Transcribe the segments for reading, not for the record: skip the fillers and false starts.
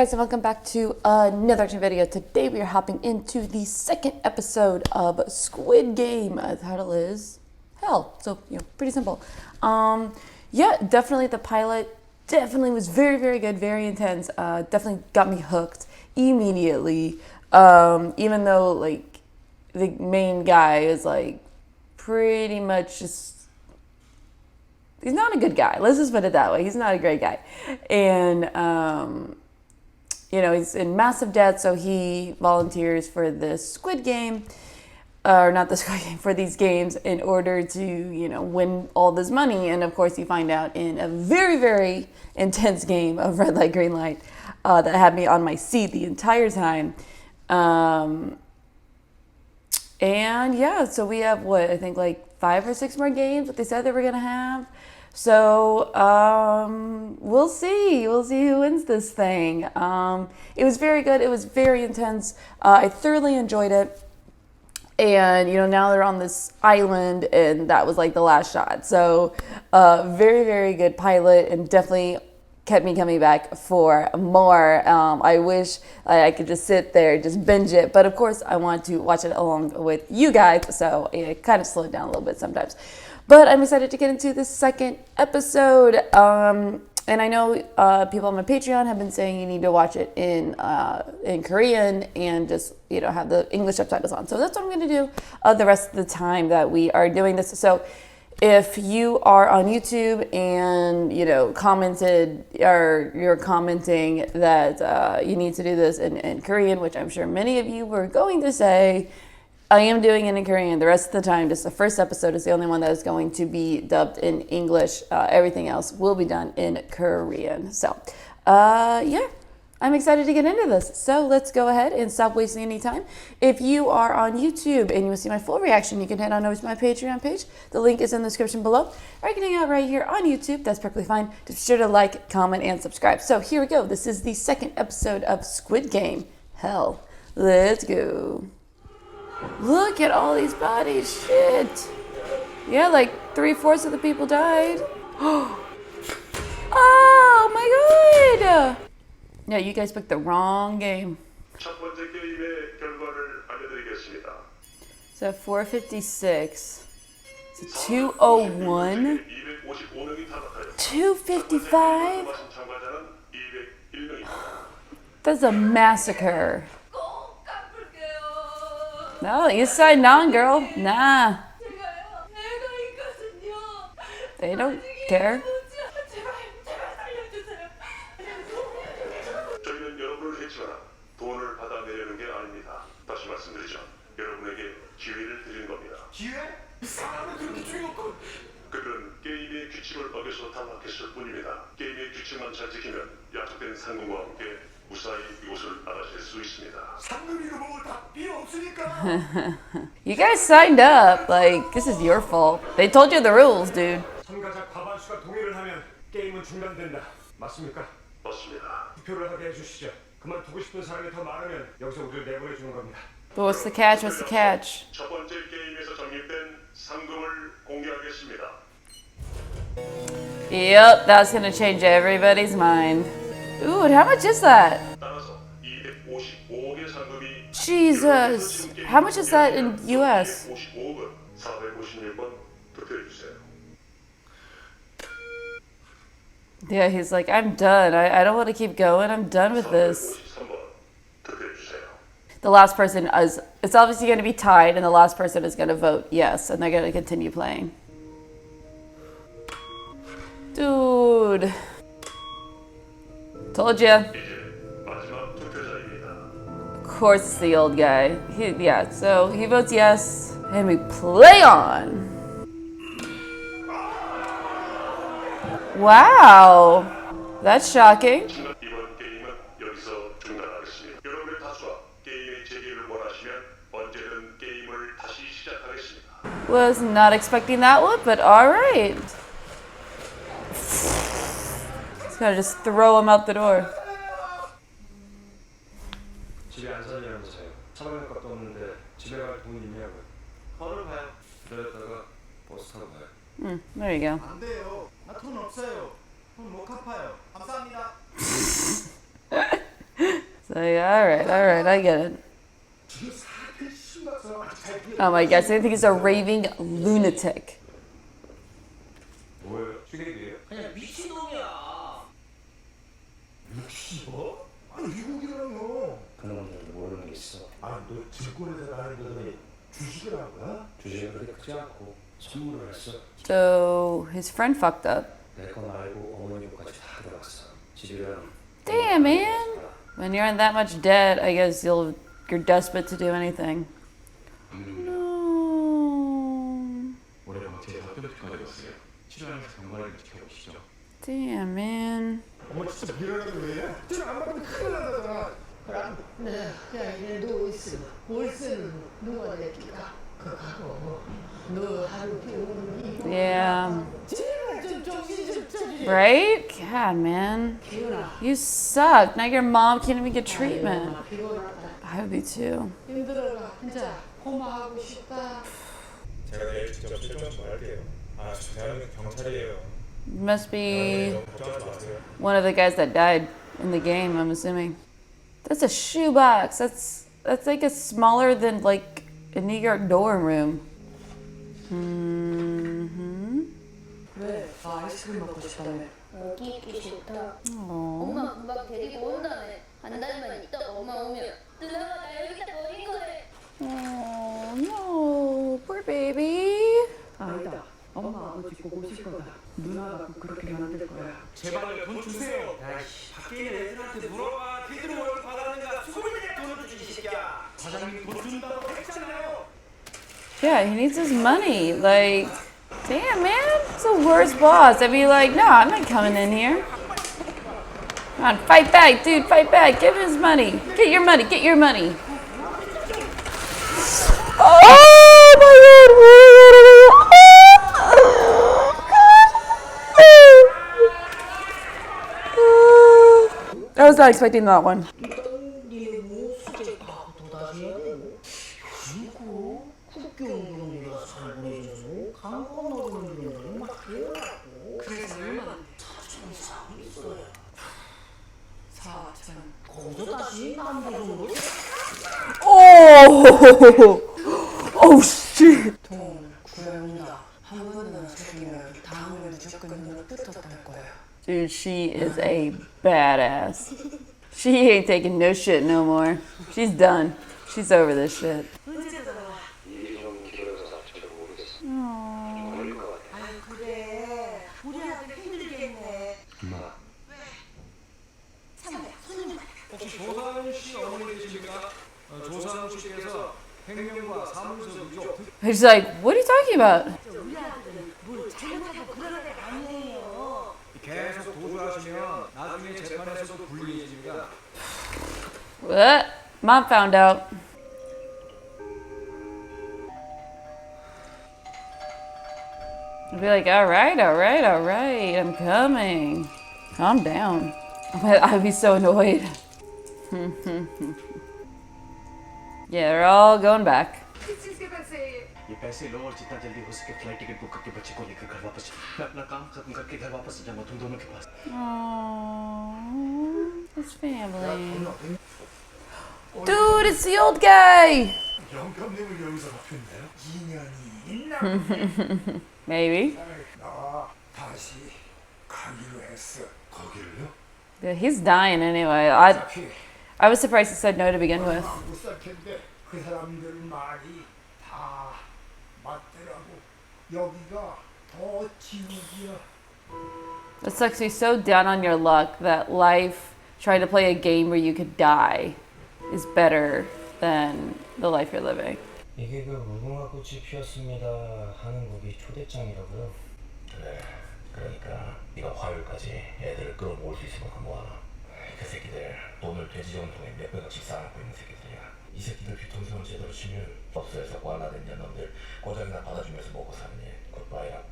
guys, and welcome back to another action video. Today we are hopping into the second episode of Squid Game. The title is Hell, so pretty simple. Yeah, definitely the pilot definitely was very good, very intense. Definitely got me hooked immediately. Even though like the main guy is like pretty much just. He's not a good guy. Let's just put it that way. He's not a great guy. And, he's in massive debt, so he volunteers for this Squid Game, or not the Squid Game, for these games in order to, win all this money. And, of course, you find out in a very intense game of red light, green light that had me on my seat the entire time. And, yeah, so we have, I think like 5 or 6 more games, what they said they were going to have. So we'll see. We'll see who wins this thing. It was very good. It was very intense. I thoroughly enjoyed it. And, now they're on this island, and that was like the last shot. So very good pilot, and definitely kept me coming back for more. I wish I could just sit there, just binge it. But, of course, I want to watch it along with you guys. So it kind of slowed down a little bit sometimes. But I'm excited to get into the second episode. And I know people on my Patreon have been saying you need to watch it in Korean and just, have the English subtitles on. So that's what I'm going to do the rest of the time that we are doing this. So if you are on YouTube and, commented or you're commenting that you need to do this in Korean, which I'm sure many of you were going to say, I am doing it in Korean the rest of the time. Just the first episode is the only one that is going to be dubbed in English. Everything else will be done in Korean. So, yeah, I'm excited to get into this. So let's go ahead and stop wasting any time. If you are on YouTube and you want to see my full reaction, you can head on over to my Patreon page. The link is in the description below. Or you can hang out right here on YouTube. That's perfectly fine. Just be sure to like, comment, and subscribe. So here we go. This is the second episode of Squid Game. Hell, let's go. Look at all these bodies, shit. Yeah, like 3/4 of the people died. Oh my god! Yeah, you guys picked the wrong game. So 456. So 201. 255. That's a massacre. No, East Side non, girl. Nah. They don't care. 그들은 게임의 규칙을 어겨서 탈락했을 뿐입니다. 게임의 규칙만 잘 지키면 약속된 상금과 함께 무사히 이곳을 나가실 수 있습니다. 상금이고 뭐 다 필요 없으니까. You guys signed up. Like, this is your fault. They told you the rules, dude. 참가자 과반수가 동의를 하면 게임은 중단된다. 맞습니까? 맞습니다. 투표를 하게 해주시죠. 그만두고 싶은 사람이 더 많으면 여기서 우리를 내보내주는 겁니다. But what's the catch? What's the catch? 첫 번째 게임에서 적립된 상금을 공개하겠습니다. Yep, that's gonna change everybody's mind. Ooh, and how much is that? 따라서 255억의 상금이 Jesus, how much is that in US? 255억은 456번 투표해 주세요. Yeah, he's like, I'm done. I don't want to keep going. I'm done with this. 453번 투표해 주세요. The last person is, it's obviously going to be tied, and the last person is going to vote yes, and they're going to continue playing. Dude. Told ya. 마지막 투표자입니다. Of course it's the old guy. So he votes yes, and we play on. Wow. That's shocking. 이번 게임은 여기서 중단하겠습니다. 여러분의 다수와 게임의 재개를 원하시면 언제든 게임을 다시 시작하겠습니다. Was not expecting that one, but alright. Just gotta just throw him out the door. 집에 안 사냐면서요. 찾아갈 것도 없는데 집에 갈 돈 있냐고요. 걸어가요. 기다렸다가 버스 타고 가요. There you go. 안 돼요. 나 돈 없어요. 돈 못 갚아요. 감사합니다. So yeah, all right, I get it. Oh my gosh, I think he's a raving lunatic. 뭐예요? 휴게기예요? 그냥 미친놈이야. 뭐? 아니 미국이라며. 그놈들도 모르는 게 있어. 아너 증권회사 다니는 거더니 주식을 한 거야? 주제가 그렇게 크지 않고 선물을 했어. So his friend fucked up. 내 거 말고 어머니 것까지 다 들어갔어. 집이랑. Damn, man. When you're in that much debt, I guess you're desperate to do anything. No. 올해 제 합격까지 왔어요. 치료하면서 건강을 지켜보시죠. Damn, man. 어머 진짜 미련하게 왜 이래? 지금 안 받으면 큰일 난다잖아. 네, 그냥 이래 누워 있으면 월세는 누가 낼까? 그거하고 너 하루 배우니 Yeah. 제발 좀 정신 좀 차리래. Right? God, man. 피곤하. You suck. Now your mom can't even get treatment. 피곤하다. I would be too. 힘들어라. 진짜 고마하고 싶다. 제가 내일 직접 실종 전화할게요. 아, 대한민국 경찰이에요. Must be 걱정하지 마세요. one of the guys that died in the game, I'm assuming. That's a shoebox. That's like a smaller than like a New York dorm room. 왜? 아이스크림 먹고 싶다며. 여기 있기 싫다. Aww. 엄마 금방 데리고 온다네. 한 달만 있다가 엄마 오면 누나가 나 여기다 버린 거래. Oh no, poor baby. 아니다. 엄마 아버지 꼭 오실 거다. 누나가 꼭 그렇게 만들 거야. 제발요 돈 주세요. 야이씨 밖에 있는 애들한테 물어봐. 걔들은 월급 받았는가? 수고를 내 돈을 주지 이 새끼야. 과장님 돈 준다고 했잖아요. Yeah, he needs his money. Like, damn, man, it's the worst boss. I'd be like, no, I'm not coming in here. Come on, fight back, dude, fight back. Give him his money. Get your money, get your money. Oh my god! I was not expecting that one. 일단 니네 수제 다 도다시 해야 되고. 그리고 국교 운동이라서 잘 보내줘서 강 건너는 일은 막 배우라고. 그래서 얼마나 4천 이상 있어요. 4천. 거기서 다시 남부정으로 Oh! Oh shit! 돈 구해온다. 한 번은 새끼면 다음에는 무조건 눈을 뜯었다는 거야. Dude, she is a badass. She ain't taking no shit no more. She's done. She's over this shit. 일이 좀 길어져서 잘 모르겠어. Aww. 걸릴 것 같아. 아유 그래. 우리 아들 힘들겠네. 엄마. 혹시 조상훈 씨 어머니 되십니까? 조상훈 씨께서 횡령과 사무소 위조 He's like, what are you talking about? 우리 아들은 뭘 잘못하고 그러는 애가 아니에요. 계속 도주하시면 나중에 재판에서도 불리해집니다. What? Mom found out. I'd be like, all right, I'm coming. Calm down. I'd be so annoyed. Yeah, they're all going back. ये पैसे लो और जितना जल्दी हो सके flight ticket book करके बच्चे को लेकर घर वापस मैं अपना काम खत्म करके घर वापस जाऊंगा तुम दोनों के पास Aww, his family. Dude, it's the old guy. 영감님을 여기서 바뀌었나요? 인연이 있나? Maybe. 나 다시 가기로 했어. 거기를요? Yeah, he's dying anyway. I was surprised he said no to begin with. 못 살텐데 그 사람들 말이 다 맞더라고. 여기가 더 지옥이야. It sucks to be so down on your luck that life, trying to play a game where you could die, is better than the life you're living. 이게 그 무궁화 꽃이 피었습니다 하는 곡이 초대장이라고요. 그래, 그러니까 네가 화요일까지 애들을 끌어모을 수 있으면 모아라. 그 새끼들 돈을 돼지 정통에 몇 배가씩 쌓아놓고 있는 새끼들이야. 이 새끼들 뒤통수를 제대로 치면 법서에서 관라된 년놈들 고장이나 받아주면서 먹고 사느니 굿바이라고.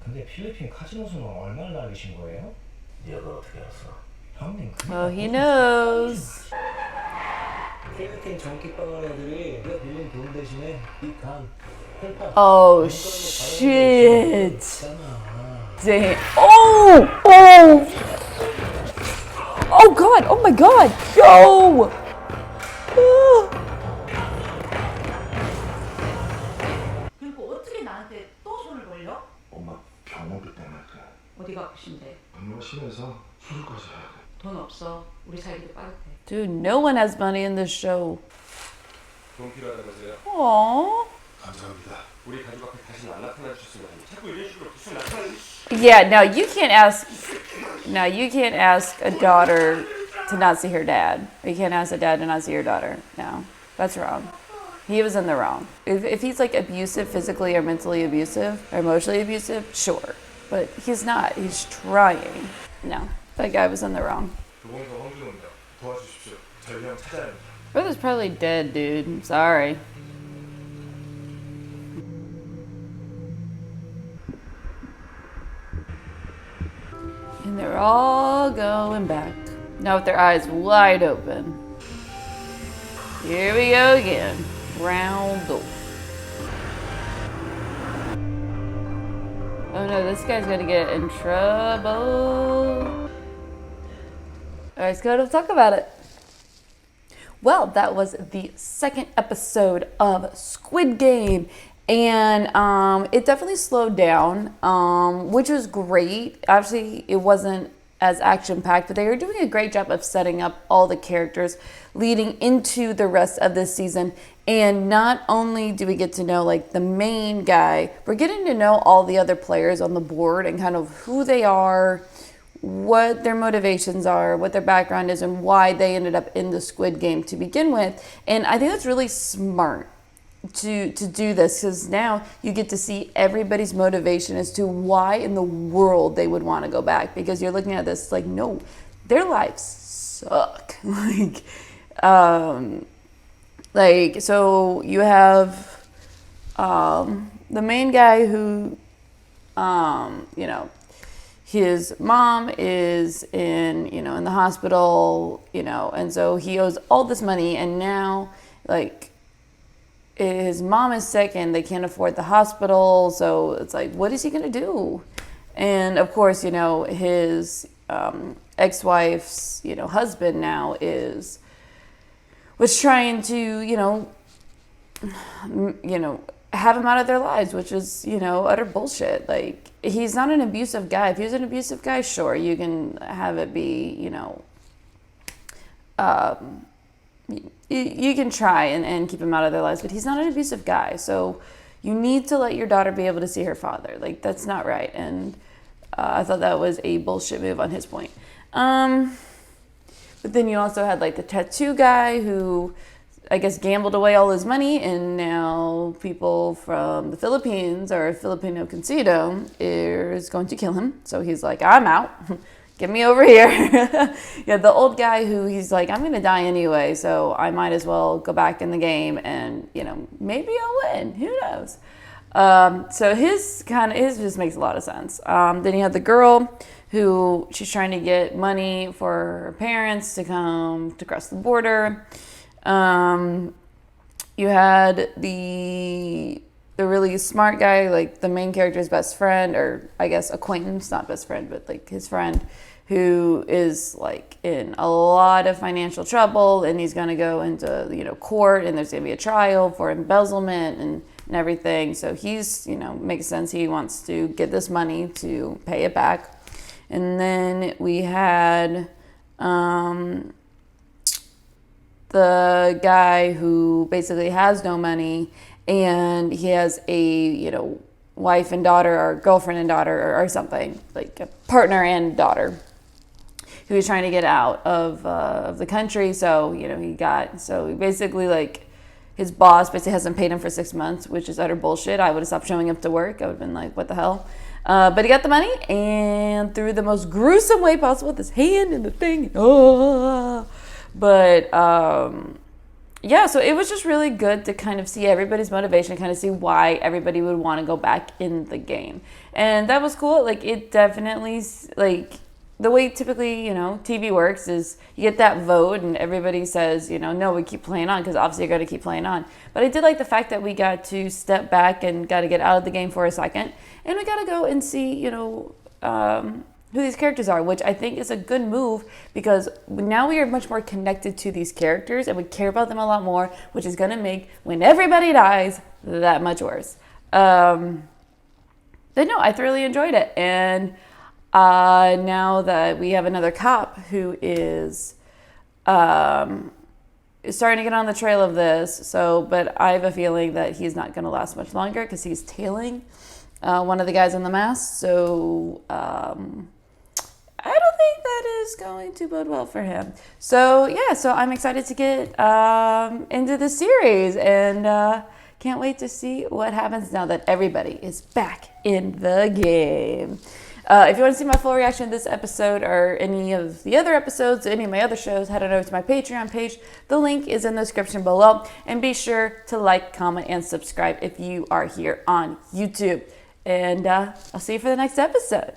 근데 필리핀 카지노에서는 얼마를 날리신 거예요? 네가 그걸 어떻게 알았어? 형님 Oh, he knows. 필리핀 전기빵 애들이 내가 빌린 돈 대신에 이간 Oh, shit. Damn. Oh! Oh! Oh, God. Oh, my God. Yo! 어디가 아프신데? 업무가 심해서 수술까지 해야 돼. 돈 없어. 우리 살기도 빠듯해. Dude, no one has money in this show. 돈 필요하다면서요? Aww. 감사합니다. 우리 가족 앞에 다시는 안 나타나 주셨으면 합니다. 자꾸 이런 식으로 계속 나타나니. Yeah, no, you can't ask. No, you can't ask a daughter to not see her dad. Or you can't ask a dad to not see your daughter. No, that's wrong. He was in the wrong. If he's like abusive, physically or mentally abusive or emotionally abusive, sure. But he's not. He's trying. No, that guy was in the wrong. 조공사 황준호입니다. 도와주십시오. 저희 형 찾아야 합니다. Brother's probably dead, dude. I'm sorry. And they're all going back. Now with their eyes wide open. Here we go again. Round off. Oh no, this guy's gonna get in trouble. Alright, let's talk about it. Well, that was the second episode of Squid Game. And it definitely slowed down, which was great. Actually, it wasn't as action-packed, but they were doing a great job of setting up all the characters leading into the rest of this season. And not only do we get to know like the main guy, we're getting to know all the other players on the board and kind of who they are, what their motivations are, what their background is, and why they ended up in the Squid Game to begin with. And I think that's really smart to do this, because now you get to see everybody's motivation as to why in the world they would want to go back, because you're looking at this like, no, their lives suck. So you have the main guy who his mom is in the hospital, and so he owes all this money, and now like his mom is sick and they can't afford the hospital, so it's like, what is he gonna do? And of course, his ex-wife's husband now was trying to have him out of their lives, which is utter bullshit. Like, he's not an abusive guy. If he was an abusive guy, sure, you can have it be you can try and keep him out of their lives, but he's not an abusive guy. So you need to let your daughter be able to see her father. Like, that's not right. And I thought that was a bullshit move on his point. But then you also had like the tattoo guy who I guess gambled away all his money, and now people from the Philippines, or Filipino Consido, is going to kill him. So he's like, I'm out. Get me over here. Yeah, the old guy who he's like, I'm gonna die anyway, so I might as well go back in the game and maybe I'll win. Who knows? So his just makes a lot of sense. Then you have the girl who she's trying to get money for her parents to come to cross the border. You had the really smart guy, like the main character's best friend, or I guess acquaintance, not best friend, but like his friend, who is like in a lot of financial trouble, and he's going to go into court, and there's going to be a trial for embezzlement and everything. So he's makes sense, he wants to get this money to pay it back. And then we had the guy who basically has no money, and he has a wife and daughter, or girlfriend and daughter, or something, like a partner and daughter, who was trying to get out of the country. So he basically, like, his boss basically hasn't paid him for 6 months, which is utter bullshit. I would have stopped showing up to work. I would have been like, what the hell? But he got the money, and through the most gruesome way possible, with his hand in the thing. But yeah, so it was just really good to kind of see everybody's motivation, kind of see why everybody would want to go back in the game. And that was cool. Like, it definitely, like, the way typically, TV works is you get that vote and everybody says, no, we keep playing on, because obviously you're going to keep playing on. But I did like the fact that we got to step back and got to get out of the game for a second. And we got to go and see, who these characters are, which I think is a good move, because now we are much more connected to these characters and we care about them a lot more, which is going to make when everybody dies that much worse. But no, I thoroughly enjoyed it. And now that we have another cop who is starting to get on the trail of this. But I have a feeling that he's not going to last much longer because he's tailing one of the guys in the mask. So I don't think that is going to bode well for him. So yeah, so I'm excited to get into the series and can't wait to see what happens now that everybody is back in the game. If you want to see my full reaction to this episode or any of the other episodes, any of my other shows, head on over to my Patreon page. The link is in the description below. And be sure to like, comment, and subscribe if you are here on YouTube. And I'll see you for the next episode.